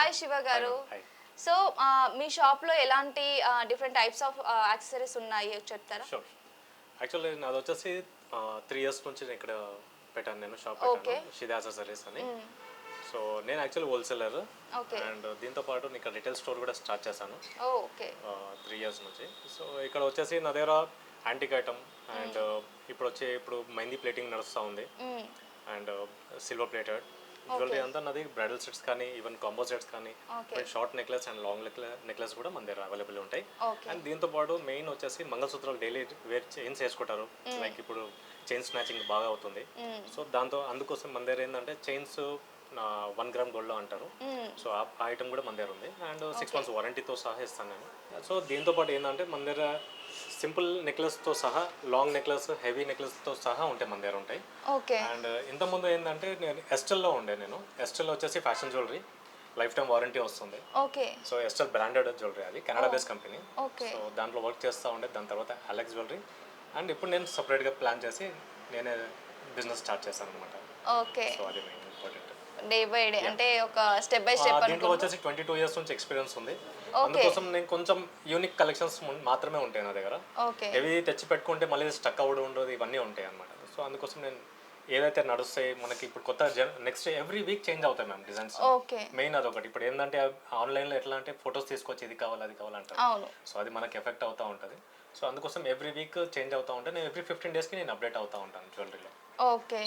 Hi Shiva గారు. Hi. So మీ షాప్లో ఎలాంటి డిఫరెంట్ టైప్స్ ఆఫ్ యాక్సెసరీస్ ఉన్నాయి చెప్తారా? షూర్. యాక్చువల్లీ నాది వచ్చేసి 3 ఇయర్స్ నుంచి నేను ఇక్కడ పెట్టాను, నేను షాప్ ఓకే. పెట్టాను, షిదా యాక్సెసరీస్ అని. సో నేను యాక్చువల్లీ హోల్సేలర్ ఓకే. అండ్ దీంతో పాటు నేను ఇక్కడ రిటైల్ స్టోర్ కూడా స్టార్ట్ చేశాను ఓకే. 3 ఇయర్స్ నుంచి. సో ఇక్కడ వచ్చేసి నా దగ్గర యాంటిక్ ఐటమ్ అండ్ ఇప్పుడు మెహందీ ప్లేటింగ్ నడుస్తూ ఉంది అండ్ సిల్వర్ ప్లేటెడ్ జ్యువెలరీ అంతా నాది బ్రైడల్ సెట్స్ కానీ ఈవెన్ కాంబో సెట్స్ కానీ short necklace and long necklace కూడా మన దగ్గర అవైలబుల్ ఉంటాయి. అండ్ దీంతో పాటు మెయిన్ వచ్చేసి మంగళసూత్రాలు డైలీ వేర్ చైన్స్ వేసుకుంటారు, లైక్ ఇప్పుడు చైన్ స్నాచింగ్ బాగా అవుతుంది. సో అందుకోసం మన దగ్గర ఏంటంటే చైన్స్ 1 గ్రామ్ గోల్డ్లో అంటారు. సో ఆ ఐటమ్ కూడా మన దగ్గర ఉంది అండ్ 6 months వారంటీతో సహా ఇస్తాను నేను. సో దీంతో పాటు ఏంటంటే మన దగ్గర సింపుల్ నెక్లెస్తో సహా లాంగ్ నెక్లెస్ హెవీ నెక్లెస్తో సహా ఉంటాయి మన దగ్గర ఉంటాయి. అండ్ ఇంతకుముందు ఏంటంటే నేను ఎస్టెల్లో ఎస్టెల్లో వచ్చేసి fashion jewellery life time warranty వస్తుంది. సో ఎస్టెల్ బ్రాండెడ్ జ్యువెలరీ, అది కెనడా బేస్డ్ కంపెనీ. సో దాంట్లో వర్క్ చేస్తూ ఉండే, దాని తర్వాత అలెక్స్ జ్యువెలరీ అండ్ ఇప్పుడు నేను సపరేట్గా ప్లాన్ చేసి నేనే బిజినెస్ స్టార్ట్ చేశాను అనమాట. సో అది main important. Day by day అంటే ఒక స్టెప్ బై స్టెప్. దీంట్లో వచ్చేసి 22 ఇయర్స్ నుంచి ఎక్స్పీరియన్స్ ఉంది. అందుకోసం నేను కొంచెం యూనిక్ కలెక్షన్స్ మాత్రమే ఉంటాయి నా దగ్గర. ఏవి తెచ్చి పెట్టుకుంటే మళ్ళీ స్టక్ అవ్వడం ఉండదు, ఇవన్నీ ఉంటాయి అనమాట. సో అందుకోసం నేను ఏదైతే నడుస్తాయి మనకి ఇప్పుడు కొత్త నెక్స్ట్ ఎవ్రీ వీక్ చేంజ్ అవుతాయి మ్యామ్ డిజైన్స్. మెయిన్ అదొకటి. ఇప్పుడు ఏంటంటే ఆన్లైన్లో ఎట్లా అంటే ఫొటోస్ తీసుకొచ్చి ఇది కావాలి అది కావాలంటారు. సో అది మనకి ఎఫెక్ట్ అవుతూ ఉంటుంది. సో అందుకోసం ఎవ్రీ వీక్ చేంజ్ అవుతూ ఉంటాయి. నేను ఎవ్రీ 15 daysకి నేను అప్డేట్ అవుతూ ఉంటాను జ్యువెలరీలో. ఓకే.